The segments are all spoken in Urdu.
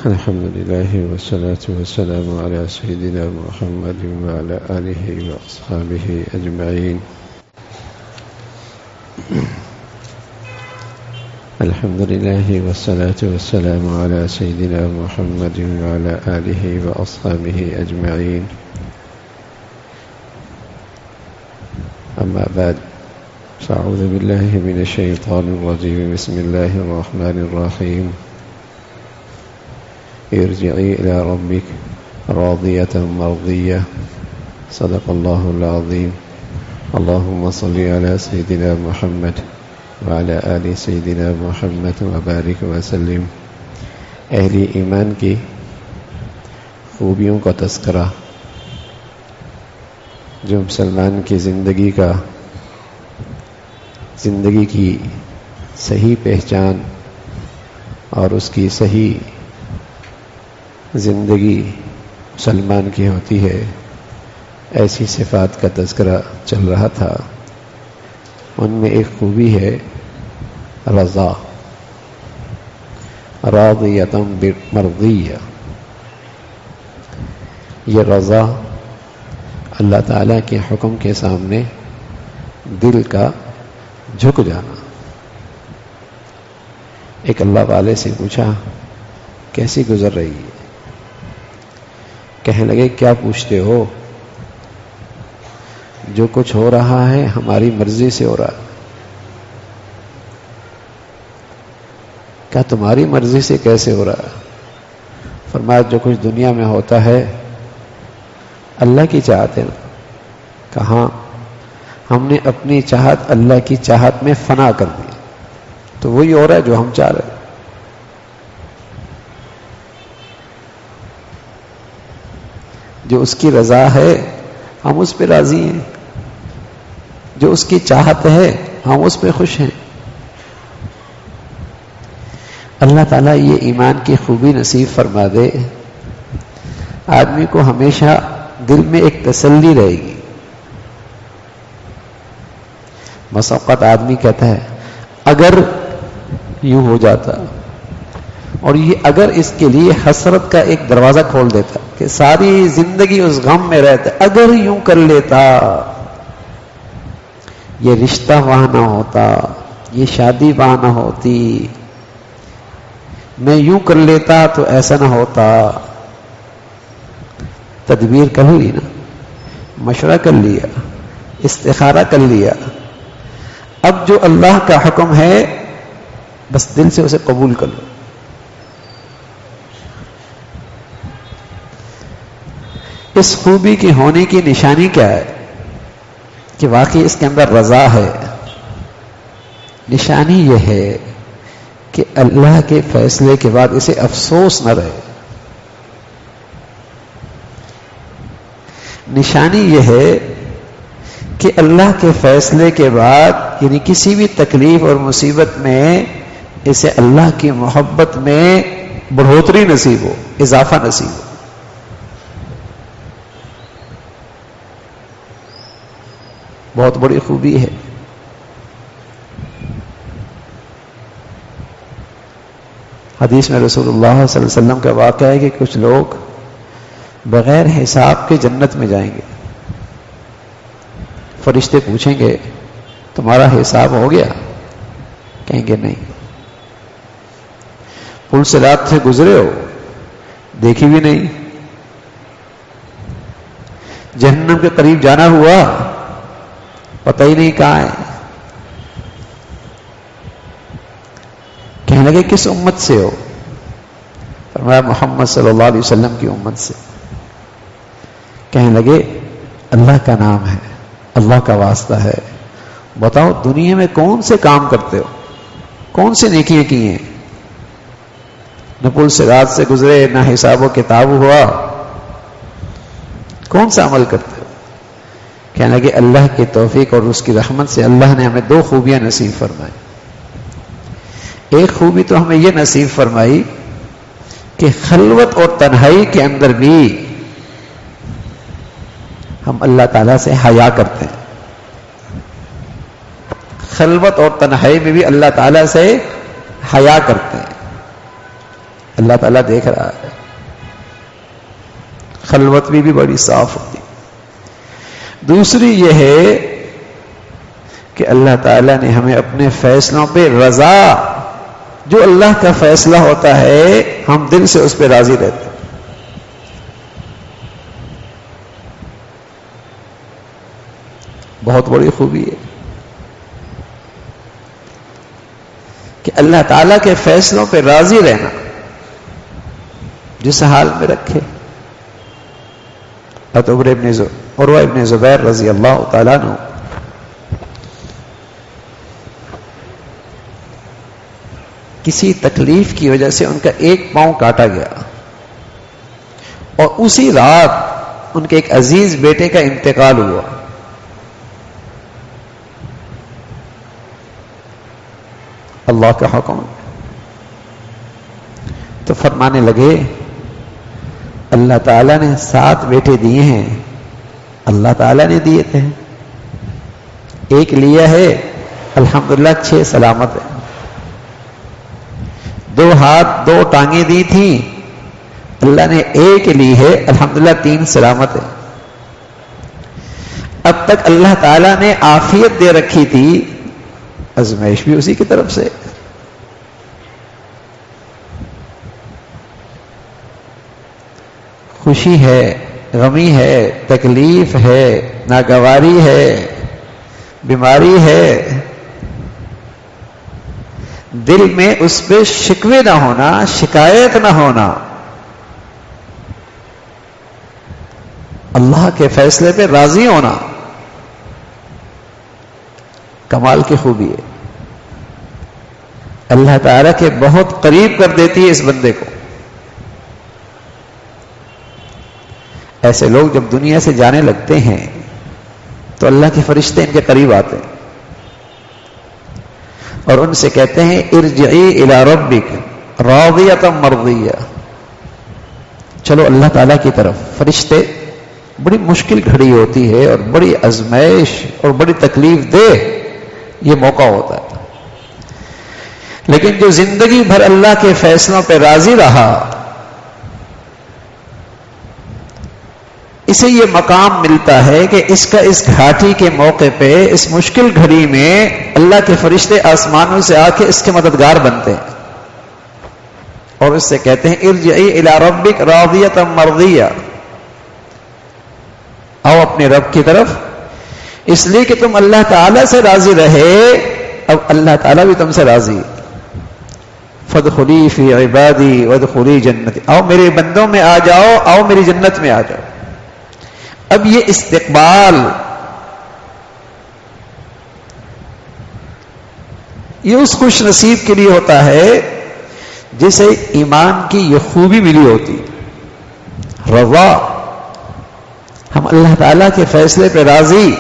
الحمد لله والصلاة والسلام على سيدنا محمد وعلى آله وأصحابه أجمعين. الحمد لله والصلاة والسلام على سيدنا محمد وعلى آله وأصحابه أجمعين. أما بعد، فأعوذ بالله من الشيطان الرجيم. بسم الله الرحمن الرحيم. ارجعي إلى ربك راضية مرضية. صدق الله العظيم. اللهم صل على سيدنا محمد وعلى آل سيدنا محمد وبارك وسلم. اہل ایمان کی خوبیوں کا تذکرہ جو مسلمان کی زندگی کی صحیح پہچان اور اس کی صحیح زندگی مسلمان کی ہوتی ہے، ایسی صفات کا تذکرہ چل رہا تھا. ان میں ایک خوبی ہے رضا، راضیۃ مرضیہ. یہ رضا اللہ تعالیٰ کے حکم کے سامنے دل کا جھک جانا. ایک اللہ والے سے پوچھا کیسی گزر رہی ہے؟ کہنے لگے کیا پوچھتے ہو، جو کچھ ہو رہا ہے ہماری مرضی سے ہو رہا ہے. کیا تمہاری مرضی سے کیسے ہو رہا ہے؟ فرمایا جو کچھ دنیا میں ہوتا ہے اللہ کی چاہت ہے نا. کہاں ہم نے اپنی چاہت اللہ کی چاہت میں فنا کر دی، تو وہی ہو رہا ہے جو ہم چاہ رہے ہیں. جو اس کی رضا ہے ہم اس پہ راضی ہیں، جو اس کی چاہت ہے ہم اس پہ خوش ہیں. اللہ تعالیٰ یہ ایمان کی خوبی نصیب فرما دے. آدمی کو ہمیشہ دل میں ایک تسلی رہے گی. بس اوقات آدمی کہتا ہے اگر یوں ہو جاتا، اور یہ اگر اس کے لیے حسرت کا ایک دروازہ کھول دیتا کہ ساری زندگی اس غم میں رہتا، اگر یوں کر لیتا، یہ رشتہ وہاں نہ ہوتا، یہ شادی وہاں نہ ہوتی، میں یوں کر لیتا تو ایسا نہ ہوتا. تدبیر کر لی نا، مشورہ کر لیا، استخارہ کر لیا. اب جو اللہ کا حکم ہے بس دل سے اسے قبول کر لو. اس خوبی کی ہونے کی نشانی کیا ہے؟ کہ واقعی اس کے اندر رضا ہے. نشانی یہ ہے کہ اللہ کے فیصلے کے بعد اسے افسوس نہ رہے. نشانی یہ ہے کہ اللہ کے فیصلے کے بعد یعنی کسی بھی تکلیف اور مصیبت میں اسے اللہ کی محبت میں بڑھوتری نصیب ہو، اضافہ نصیب ہو. بہت بڑی خوبی ہے. حدیث میں رسول اللہ صلی اللہ علیہ وسلم کا واقعہ ہے کہ کچھ لوگ بغیر حساب کے جنت میں جائیں گے. فرشتے پوچھیں گے تمہارا حساب ہو گیا؟ کہیں گے نہیں. پل سے رات سے گزرے ہو؟ دیکھی بھی نہیں. جہنم کے قریب جانا ہوا؟ پتہ ہی نہیں کہاں ہے. کہنے لگے کس امت سے ہو؟ فرمایا محمد صلی اللہ علیہ وسلم کی امت سے. کہنے لگے اللہ کا نام ہے، اللہ کا واسطہ ہے، بتاؤ دنیا میں کون سے کام کرتے ہو، کون سی نیکیاں کی ہیں؟ نہ پل سے رات سے گزرے، نہ حساب و کتاب ہوا، کون سا عمل کرتے ہو؟ کہنے لگے اللہ کی توفیق اور اس کی رحمت سے اللہ نے ہمیں دو خوبیاں نصیب فرمائی. ایک خوبی تو ہمیں یہ نصیب فرمائی کہ خلوت اور تنہائی کے اندر بھی ہم اللہ تعالیٰ سے حیا کرتے ہیں. خلوت اور تنہائی میں بھی اللہ تعالیٰ سے حیا کرتے ہیں. اللہ تعالیٰ دیکھ رہا ہے. خلوت بھی بڑی صاف ہوتی. دوسری یہ ہے کہ اللہ تعالیٰ نے ہمیں اپنے فیصلوں پہ رضا، جو اللہ کا فیصلہ ہوتا ہے ہم دل سے اس پہ راضی رہتے ہیں. بہت بڑی خوبی ہے کہ اللہ تعالیٰ کے فیصلوں پہ راضی رہنا جس حال میں رکھے. عروہ ابن زبیر رضی اللہ تعالیٰ عنہ کسی تکلیف کی وجہ سے ان کا ایک پاؤں کاٹا گیا اور اسی رات ان کے ایک عزیز بیٹے کا انتقال ہوا. اللہ کا حکم تو فرمانے لگے اللہ تعالیٰ نے 7 بیٹے دیے ہیں، اللہ تعالیٰ نے دیے تھے، ایک لیا ہے الحمدللہ 6 سلامت ہے. 2 ہاتھ 2 ٹانگیں دی تھیں، اللہ نے ایک لی ہے الحمدللہ 3 سلامت ہے. اب تک اللہ تعالیٰ نے عافیت دے رکھی تھی، ازمائش بھی اسی کی طرف سے. خوشی ہے، غمی ہے، تکلیف ہے، ناگواری ہے، بیماری ہے، دل میں اس پہ شکوے نہ ہونا، شکایت نہ ہونا، اللہ کے فیصلے پہ راضی ہونا کمال کی خوبی ہے. اللہ تعالیٰ کے بہت قریب کر دیتی ہے اس بندے کو. ایسے لوگ جب دنیا سے جانے لگتے ہیں تو اللہ کے فرشتے ان کے قریب آتے ہیں اور ان سے کہتے ہیں ارجعی الی ربک راضیۃ مرضیہ، چلو اللہ تعالیٰ کی طرف. فرشتے، بڑی مشکل گھڑی ہوتی ہے اور بڑی ازمائش اور بڑی تکلیف دہ یہ موقع ہوتا ہے، لیکن جو زندگی بھر اللہ کے فیصلوں پہ راضی رہا اسے یہ مقام ملتا ہے کہ اس کا اس گھاٹی کے موقع پہ، اس مشکل گھڑی میں اللہ کے فرشتے آسمانوں سے آ کے اس کے مددگار بنتے ہیں اور اس سے کہتے ہیں ارجعی الی ربک راضیۃ مرضیہ، آؤ اپنے رب کی طرف، اس لیے کہ تم اللہ تعالیٰ سے راضی رہے، اب اللہ تعالیٰ بھی تم سے راضی. فادخلی فی عبادی وادخلی جنتی، آؤ میرے بندوں میں آ جاؤ، آؤ میری جنت میں آ جاؤ. اب یہ استقبال، یہ اس خوش نصیب کے لیے ہوتا ہے جسے ایمان کی یہ خوبی ملی ہوتی، رضا. ہم اللہ تعالیٰ کے فیصلے پہ راضی،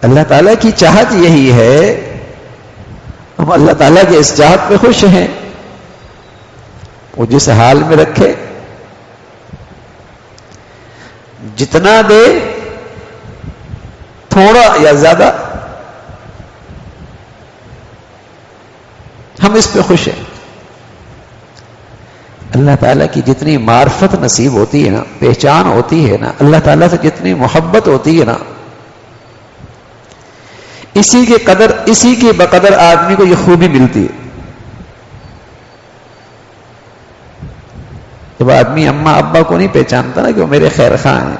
اللہ تعالیٰ کی چاہت یہی ہے، ہم اللہ تعالیٰ کے اس چاہت پہ خوش ہیں. وہ جس حال میں رکھے، جتنا دے، تھوڑا یا زیادہ، ہم اس پہ خوش ہیں. اللہ تعالیٰ کی جتنی معرفت نصیب ہوتی ہے نا، پہچان ہوتی ہے نا، اللہ تعالیٰ سے جتنی محبت ہوتی ہے نا، اسی کے بقدر آدمی کو یہ خوبی ملتی ہے. جب آدمی اماں ابا کو نہیں پہچانتا نا کہ وہ میرے خیر خواہ ہیں،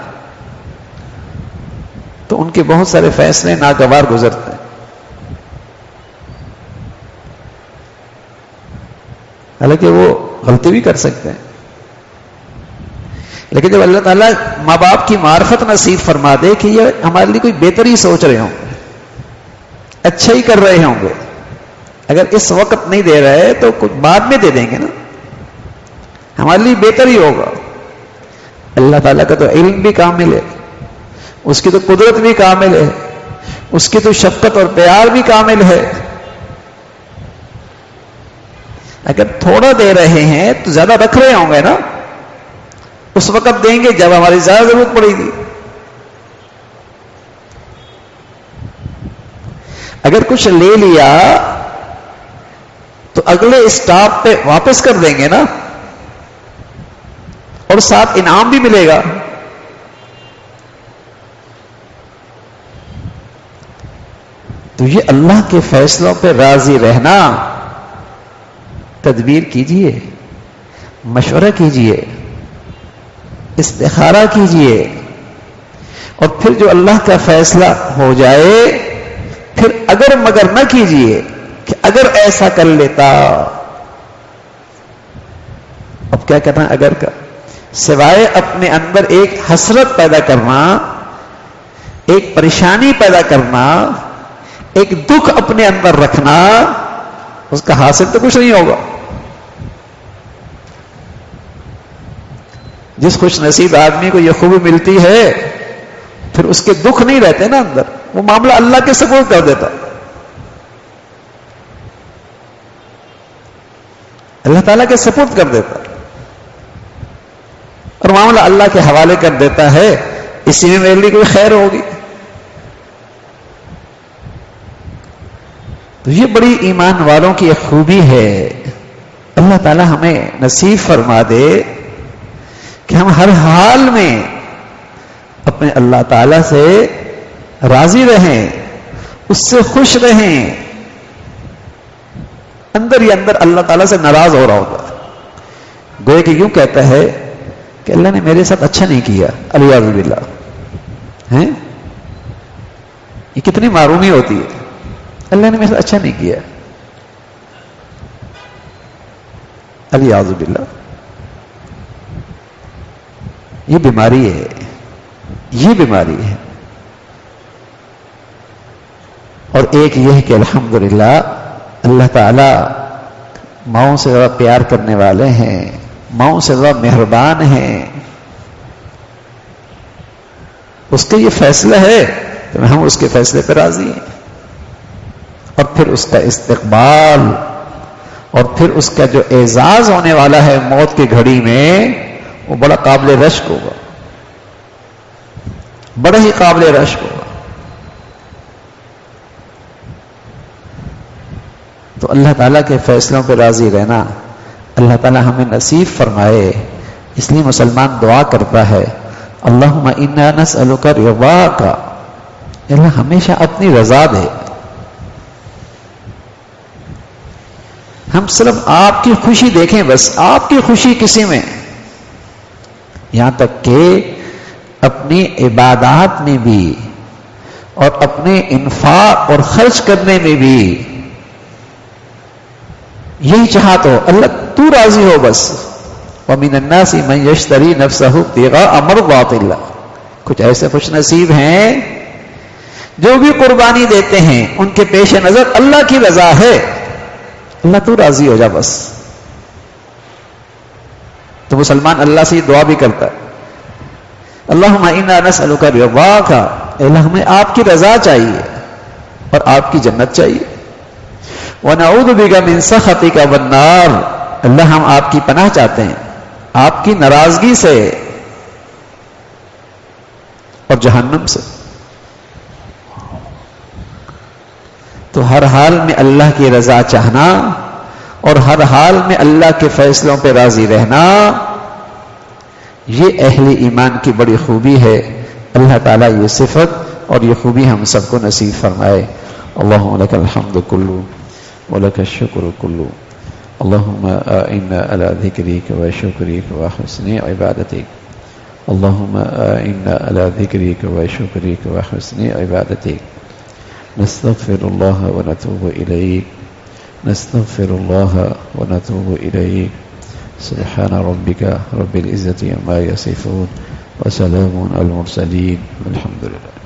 تو ان کے بہت سارے فیصلے ناگوار گزرتے ہیں. حالانکہ وہ غلطی بھی کر سکتے ہیں، لیکن جب اللہ تعالیٰ ماں باپ کی معرفت نصیب فرما دے کہ یہ ہمارے لیے کوئی بہتری سوچ رہے ہوں گے، اچھا ہی کر رہے ہوں گے، اگر اس وقت نہیں دے رہے تو کچھ بعد میں دے دیں گے نا، ہمارے لیے بہتر ہی ہوگا. اللہ تعالیٰ کا تو علم بھی کامل ہے، اس کی تو قدرت بھی کامل ہے، اس کی تو شفقت اور پیار بھی کامل ہے. اگر تھوڑا دے رہے ہیں تو زیادہ رکھ رہے ہوں گے نا، اس وقت دیں گے جب ہماری زیادہ ضرورت پڑے گی. اگر کچھ لے لیا اگلے اسٹاپ پہ واپس کر دیں گے نا، اور ساتھ انعام بھی ملے گا. تو یہ اللہ کے فیصلوں پہ راضی رہنا. تدبیر کیجئے، مشورہ کیجئے، استخارہ کیجئے، اور پھر جو اللہ کا فیصلہ ہو جائے پھر اگر مگر نہ کیجئے کہ اگر ایسا کر لیتا. اب کیا کرنا اگر کا؟ سوائے اپنے اندر ایک حسرت پیدا کرنا، ایک پریشانی پیدا کرنا، ایک دکھ اپنے اندر رکھنا، اس کا حاصل تو کچھ نہیں ہوگا. جس خوش نصیب آدمی کو یہ خوبی ملتی ہے پھر اس کے دکھ نہیں رہتے نا اندر، وہ معاملہ اللہ کے سپورٹ کر دیتا، اللہ تعالیٰ کے سپورٹ کر دیتا اور معاملہ اللہ کے حوالے کر دیتا ہے. اسی میں میرے لیے کوئی خیر ہوگی. تو یہ بڑی ایمان والوں کی ایک خوبی ہے. اللہ تعالیٰ ہمیں نصیب فرما دے کہ ہم ہر حال میں اپنے اللہ تعالیٰ سے راضی رہیں، اس سے خوش رہیں. اندر ہی اندر اللہ تعالیٰ سے ناراض ہو رہا ہوتا ہے. گویا کہ یوں کہتا ہے کہ اللہ نے میرے ساتھ اچھا نہیں کیا، الیاذ باللہ. ہیں یہ کتنی معرومی ہوتی ہے، اللہ نے میرے ساتھ اچھا نہیں کیا، الیاذ باللہ. یہ بیماری ہے، یہ بیماری ہے. اور ایک یہ ہے کہ الحمدللہ اللہ تعالی ماؤں سے زیادہ پیار کرنے والے ہیں، ماؤں سے زیادہ مہربان ہیں. اس کا یہ فیصلہ ہے تو ہم اس کے فیصلے پہ راضی ہیں. اور پھر اس کا استقبال اور پھر اس کا جو اعزاز ہونے والا ہے موت کی گھڑی میں، وہ بڑا قابل رشک ہوگا، بڑا ہی قابل رشک ہوگا. تو اللہ تعالیٰ کے فیصلوں پہ راضی رہنا اللہ تعالیٰ ہمیں نصیب فرمائے. اس لیے مسلمان دعا کرتا ہے اللہم انا نسألک رضاک، اللہ ہمیشہ اپنی رضا دے. ہم صرف آپ کی خوشی دیکھیں، بس آپ کی خوشی کسی میں، یہاں تک کہ اپنی عبادات میں بھی اور اپنے انفاق اور خرچ کرنے میں بھی یہی چاہت ہو اللہ تو راضی ہو بس. وَمِنَ النَّاسِ مَن يَشْتَرِي نَفْسَهُ ابْتِغَاءَ مَرْضَاتِ اللَّهِ. کچھ ایسے خوش نصیب ہیں جو بھی قربانی دیتے ہیں ان کے پیش نظر اللہ کی رضا ہے، اللہ تو راضی ہو جا بس. تو مسلمان اللہ سے یہ دعا بھی کرتا ہے اللہم انا نسألک رضاک، اللہ ہمیں آپ کی رضا چاہیے اور آپ کی جنت چاہیے. وَنَعُوذُ بِكَ مِن سَخَطِكَ وَالنَّارِ، اللہ ہم آپ کی پناہ چاہتے ہیں آپ کی ناراضگی سے اور جہنم سے. تو ہر حال میں اللہ کی رضا چاہنا اور ہر حال میں اللہ کے فیصلوں پہ راضی رہنا، یہ اہل ایمان کی بڑی خوبی ہے. اللہ تعالیٰ یہ صفت اور یہ خوبی ہم سب کو نصیب فرمائے. اللہم لک الحمد کلو ولک الشکر کلو، اللہم اعنا علی ذکرک و شکرک و حسن عبادتک، اللہم اعنا علی ذکرک و شکرک و حسن عبادتک. نستغفر اللہ و نتوب الیک، نستغفر اللہ و نتوب الیک. سبحان ربک رب العزة عما یصفون وسلام علی المرسلین والحمد للہ.